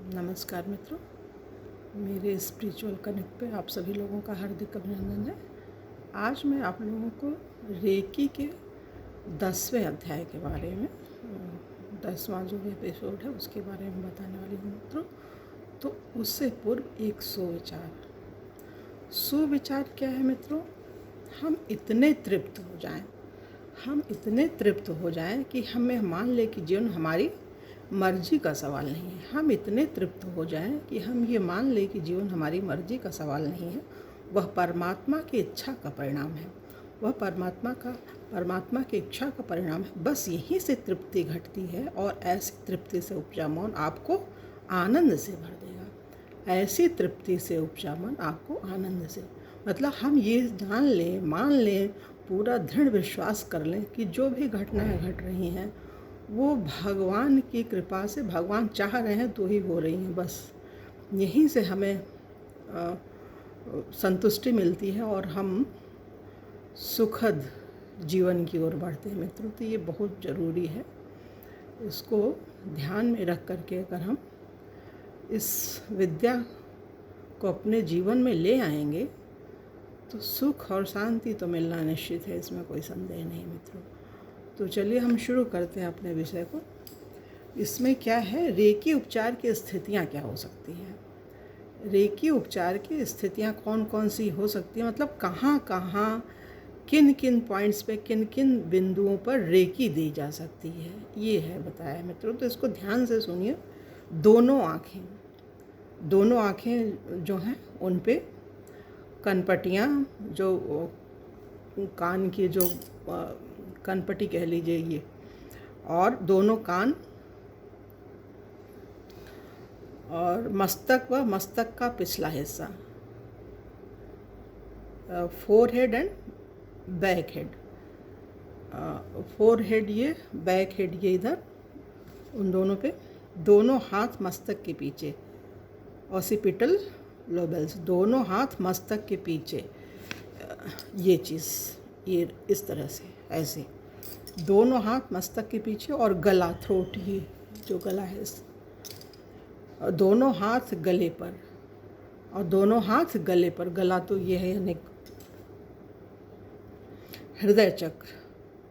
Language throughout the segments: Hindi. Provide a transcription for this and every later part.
नमस्कार मित्रों, मेरे स्पिरिचुअल कनेक्ट पे आप सभी लोगों का हार्दिक अभिनंदन है। आज मैं आप लोगों को रेकी के 10वें अध्याय के बारे में 10वां जो एपिसोड है उसके बारे में बताने वाली हूँ मित्रों। तो उससे पूर्व एक सुविचार क्या है मित्रों? हम इतने तृप्त हो जाएं कि हमें मान ले कि जीवन हमारी मर्जी का सवाल नहीं है। हम इतने तृप्त हो जाएं कि हम ये मान ले कि जीवन हमारी मर्जी का सवाल नहीं है, वह परमात्मा की इच्छा का परिणाम है। वह परमात्मा की इच्छा का परिणाम है। बस यहीं से तृप्ति घटती है और ऐसी तृप्ति से उपजा मौन आपको आनंद से भर देगा। ऐसी तृप्ति से उपजा मन आपको आनंद से, मतलब हम ये जान लें, मान लें, पूरा दृढ़ विश्वास कर लें कि जो भी घटनाएं घट रही हैं वो भगवान की कृपा से, भगवान चाह रहे हैं तो ही हो रही हैं। बस यहीं से हमें संतुष्टि मिलती है और हम सुखद जीवन की ओर बढ़ते हैं मित्रों। तो ये बहुत ज़रूरी है, इसको ध्यान में रख करके अगर हम इस विद्या को अपने जीवन में ले आएंगे तो सुख और शांति तो मिलना निश्चित है, इसमें कोई संदेह नहीं मित्रों। तो चलिए हम शुरू करते हैं अपने विषय को। इसमें क्या है, रेकी उपचार की स्थितियाँ क्या हो सकती हैं। रेकी उपचार की स्थितियाँ कौन कौन सी हो सकती हैं, मतलब कहाँ कहाँ, किन किन पॉइंट्स पे, किन किन बिंदुओं पर रेकी दी जा सकती है, ये है बताया मित्रों। तो इसको ध्यान से सुनिए। दोनों आँखें जो हैं उन पे कनपटियाँ, जो कान की जो कनपटी कह लीजिए ये, और दोनों कान और मस्तक व मस्तक का पिछला हिस्सा, forehead and back head. Forehead ये, बैक हेड ये इधर, उन दोनों पे, दोनों हाथ मस्तक के पीछे, ऑसिपिटल लोबल्स, दोनों हाथ मस्तक के पीछे, ये चीज़, ये इस तरह से, ऐसे दोनों हाथ मस्तक के पीछे, और गला, थ्रोट, ये जो गला है, दोनों हाथ गले पर, और दोनों हाथ गले पर, गला तो ये है यानी हृदय चक्र,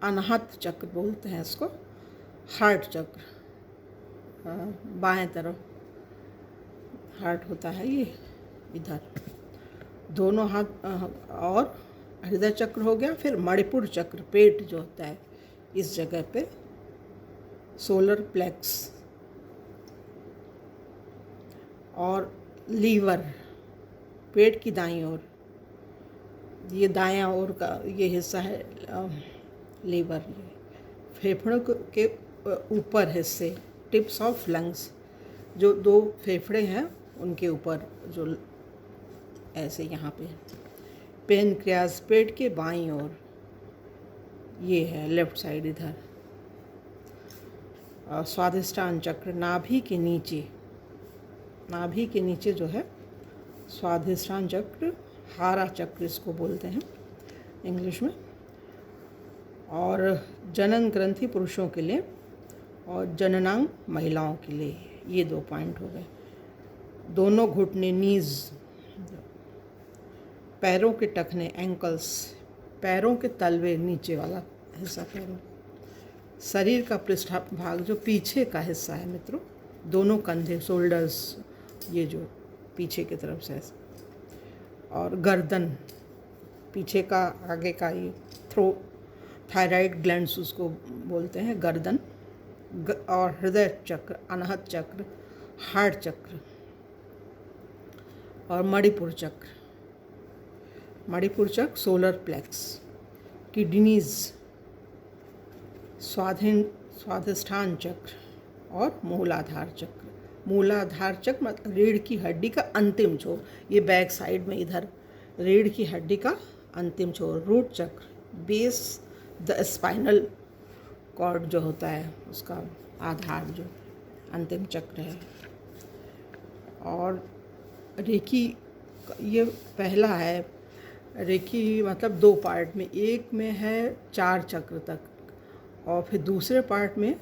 अनाहत चक्र बोलते हैं इसको, हार्ट चक्र, बाएं तरफ हार्ट होता है ये, इधर दोनों हाथ, और हृदय चक्र हो गया। फिर मणिपुर चक्र, पेट जो होता है इस जगह पे, सोलर प्लेक्स, और लीवर, पेट की दाईं ओर, ये दायां ओर का ये हिस्सा है लीवर। ये फेफड़ों के ऊपर हिस्से, टिप्स ऑफ लंग्स, जो दो फेफड़े हैं उनके ऊपर, जो ऐसे यहाँ पे, पेनक्रियास, पेट के बाईं ओर, ये है लेफ्ट साइड इधर, स्वादिष्टान चक्र, नाभि के नीचे जो है स्वादिष्टान चक्र, हारा चक्र इसको बोलते हैं इंग्लिश में। और जनन ग्रंथि पुरुषों के लिए और जननांग महिलाओं के लिए, ये 2 पॉइंट हो गए। दोनों घुटने, नीज, पैरों के टखने, एंकल्स, पैरों के तलवे, नीचे वाला हिस्सा पैरों, शरीर का पृष्ठ भाग जो पीछे का हिस्सा है मित्रों, दोनों कंधे, शोल्डर्स, ये जो पीछे की तरफ से, और गर्दन, पीछे का, आगे का ये थायराइड ग्लैंड्स उसको बोलते हैं, गर्दन, और हृदय चक्र, अनाहत चक्र, हार्ट चक्र, और मणिपुर चक्र, सोलर प्लेक्स, किडनीज, स्वादिष्ठान चक्र, और मूलाधार चक्र। मूलाधार चक्र मतलब रीढ़ की हड्डी का अंतिम छोर, ये बैक साइड में इधर रीढ़ की हड्डी का अंतिम छोर। रूट चक्र, बेस द स्पाइनल कॉर्ड जो होता है उसका आधार, जो अंतिम चक्र है। और रेकी, ये पहला है रेकी, मतलब 2 पार्ट में, एक में है 4 चक्र तक, और फिर दूसरे पार्ट में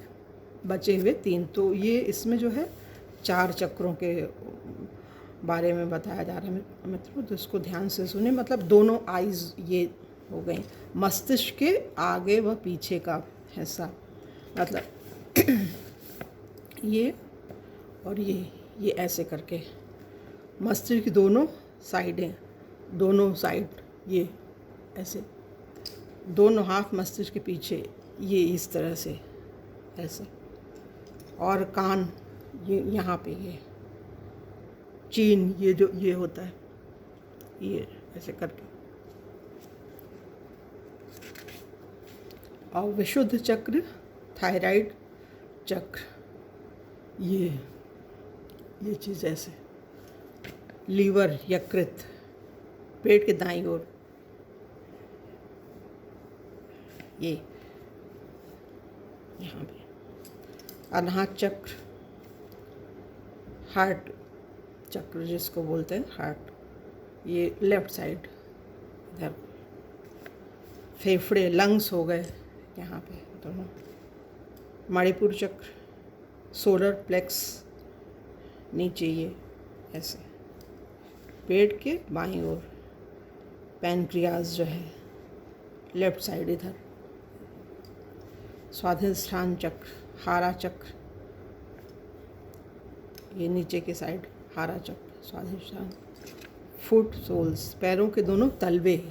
बचे हुए 3। तो ये इसमें जो है 4 चक्रों के बारे में बताया जा रहा है मित्रों, तो इसको ध्यान से सुने। मतलब दोनों आइज़ ये हो गई, मस्तिष्क के आगे व पीछे का हिस्सा, मतलब ये और ये ऐसे करके मस्तिष्क की दोनों साइडें, दोनों साइड ये ऐसे, दोनों हाथ मस्तिष्क के पीछे ये इस तरह से ऐसे, और कान ये यहाँ पे, ये चीन ये जो ये होता है ये ऐसे करके। और विशुद्ध चक्र, थायराइड चक्र, ये चीज़ ऐसे, लीवर यकृत पेट के दाईं ओर, ये यहाँ पे अनाहत चक्र, हार्ट चक्र जिसको बोलते हैं हार्ट, ये लेफ्ट साइड इधर, फेफड़े लंग्स हो गए यहाँ पे दोनों, मणिपुर चक्र, सोलर प्लेक्स नीचे ये ऐसे, पेट के बाईं ओर पैनक्रियाज जो है लेफ्ट साइड इधर, स्वाधिष्ठान चक्र, हारा चक्र, ये नीचे के साइड हारा चक्र स्वाधिष्ठान, फुट सोल्स पैरों के दोनों तलवे,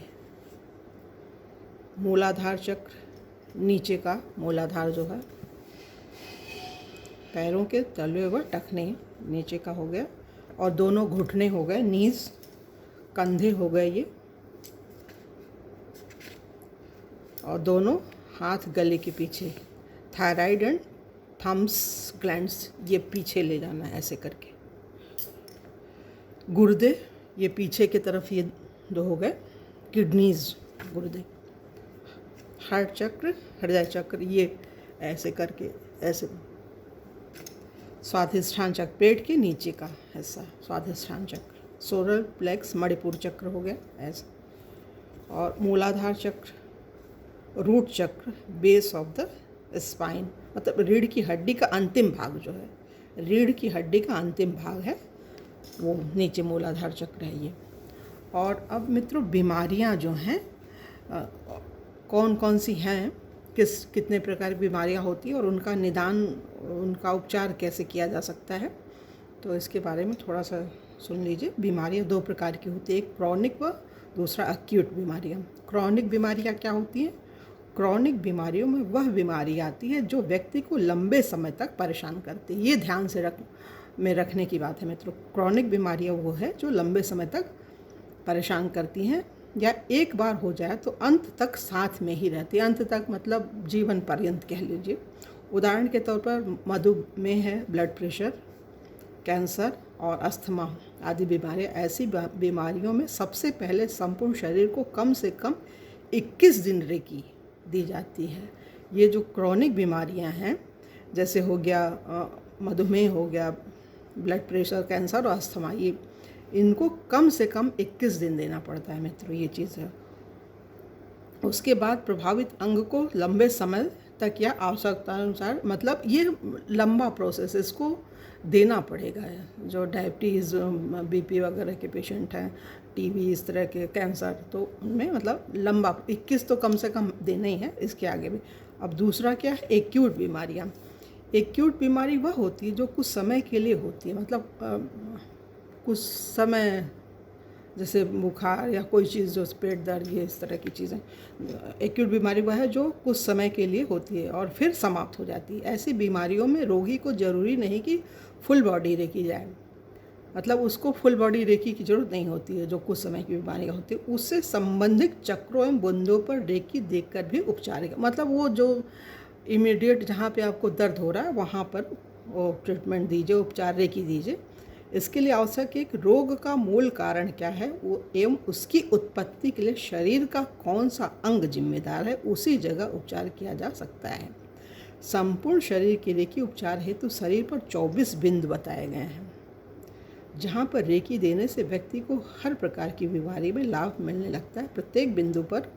मूलाधार चक्र, नीचे का मूलाधार जो है, पैरों के तलवे व टखने नीचे का हो गया, और दोनों घुटने हो गए, नीज कंधे हो गए ये, और दोनों हाथ गले के पीछे, थायराइड एंड थम्स ग्लैंड्स ये पीछे ले जाना है ऐसे करके, गुर्दे ये पीछे की तरफ ये दो हो गए, किडनीज गुर्दे, हार्ट चक्र, हृदय चक्र ये ऐसे करके ऐसे, स्वाधिष्ठान चक्र पेट के नीचे का हिस्सा स्वाधिष्ठान चक्र, सोलर प्लेक्स मणिपुर चक्र हो गया ऐसे, और मूलाधार चक्र, रूट चक्र बेस ऑफ द स्पाइन, मतलब रीढ़ की हड्डी का अंतिम भाग जो है, रीढ़ की हड्डी का अंतिम भाग है वो नीचे मूलाधार चक्र है ये। और अब मित्रों बीमारियां जो हैं कौन कौन सी हैं, कितने प्रकार की बीमारियां होती हैं और उनका निदान, उनका उपचार कैसे किया जा सकता है, तो इसके बारे में थोड़ा सा सुन लीजिए। बीमारियां 2 प्रकार की होती है, एक क्रॉनिक व दूसरा एक्यूट बीमारियां। क्रॉनिक बीमारियां क्या होती हैं? क्रॉनिक बीमारियों में वह बीमारी आती है जो व्यक्ति को लंबे समय तक परेशान करती है। ये ध्यान से रखने की बात है मित्रों। क्रॉनिक बीमारियां वो है जो लंबे समय तक परेशान करती हैं, या एक बार हो जाए तो अंत तक साथ में ही रहती है। अंत तक मतलब जीवन पर्यंत कह लीजिए। उदाहरण के तौर पर मधुमेह है, ब्लड प्रेशर, कैंसर और अस्थमा आदि बीमारियां। ऐसी बीमारियों में सबसे पहले संपूर्ण शरीर को कम से कम 21 दिन रेकी दी जाती है। ये जो क्रॉनिक बीमारियां हैं, जैसे हो गया मधुमेह, हो गया ब्लड प्रेशर, कैंसर और अस्थमा, ये इनको कम से कम 21 दिन देना पड़ता है मित्रों, ये चीज़ है। उसके बाद प्रभावित अंग को लंबे समय तक या आवश्यकता अनुसार, मतलब ये लंबा प्रोसेस, इसको देना पड़ेगा। जो डायबिटीज़, बीपी वगैरह के पेशेंट हैं, टीबी, इस तरह के कैंसर, तो उनमें मतलब लंबा 21 तो कम से कम देना ही है, इसके आगे भी। अब दूसरा क्या है? एक्यूट बीमारियाँ। एक्यूट बीमारी वह होती है जो कुछ समय के लिए होती है, मतलब कुछ समय, जैसे बुखार या कोई चीज़ जो पेट दर्द, ये इस तरह की चीज़ें। एक्यूट बीमारी वह है जो कुछ समय के लिए होती है और फिर समाप्त हो जाती है। ऐसी बीमारियों में रोगी को ज़रूरी नहीं कि फुल बॉडी रेकी जाए, मतलब उसको फुल बॉडी रेकी की ज़रूरत नहीं होती है। जो कुछ समय की बीमारियाँ होती है उससे संबंधित चक्रों एवं बूंदों पर रेकी देखकर भी उपचार, मतलब वो जो इमीडिएट जहाँ पे आपको दर्द हो रहा है वहाँ पर वो ट्रीटमेंट दीजिए, उपचार रेकी दीजिए। इसके लिए आवश्यक है कि रोग का मूल कारण क्या है वो एवं उसकी उत्पत्ति के लिए शरीर का कौन सा अंग जिम्मेदार है, उसी जगह उपचार किया जा सकता है। संपूर्ण शरीर के रेकी उपचार हेतु शरीर पर 24 बिंदु बताए गए हैं, जहाँ पर रेकी देने से व्यक्ति को हर प्रकार की बीमारी में लाभ मिलने लगता है। प्रत्येक बिंदु पर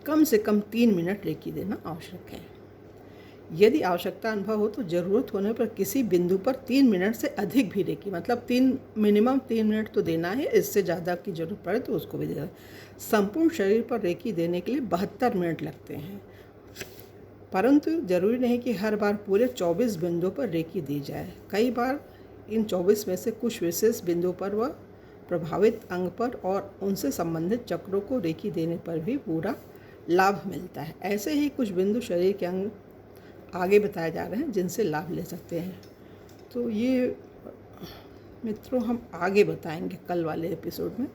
कम से कम 3 मिनट रेकी देना आवश्यक है। यदि आवश्यकता अनुभव हो तो ज़रूरत होने पर किसी बिंदु पर 3 मिनट से अधिक भी रेकी, मतलब मिनिमम 3 मिनट तो देना है, इससे ज़्यादा की ज़रूरत पड़े तो उसको भी देना। संपूर्ण शरीर पर रेकी देने के लिए 72 मिनट लगते हैं, परंतु ज़रूरी नहीं कि हर बार पूरे 24 बिंदुओं पर रेकी दी जाए। कई बार इन 24 में से कुछ विशेष बिंदुओं पर व प्रभावित अंग पर और उनसे संबंधित चक्रों को रेकी देने पर भी पूरा लाभ मिलता है। ऐसे ही कुछ बिंदु शरीर के अंग आगे बताए जा रहे हैं जिनसे लाभ ले सकते हैं। तो ये मित्रों हम आगे बताएंगे कल वाले एपिसोड में।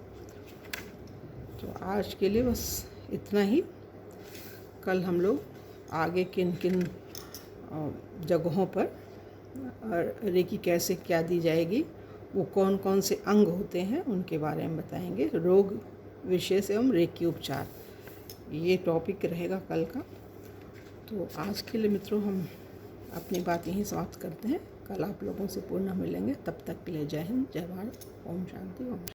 तो आज के लिए बस इतना ही। कल हम लोग आगे किन किन जगहों पर रेकी कैसे क्या दी जाएगी, वो कौन कौन से अंग होते हैं उनके बारे में बताएंगे। रोग विशेष एवं रेकी उपचार, ये टॉपिक रहेगा कल का। तो आज के लिए मित्रों हम अपनी बात यहीं समाप्त करते हैं। कल आप लोगों से पुनः मिलेंगे। तब तक के लिए जय हिंद, जय भारत, ओम शांति, ओम।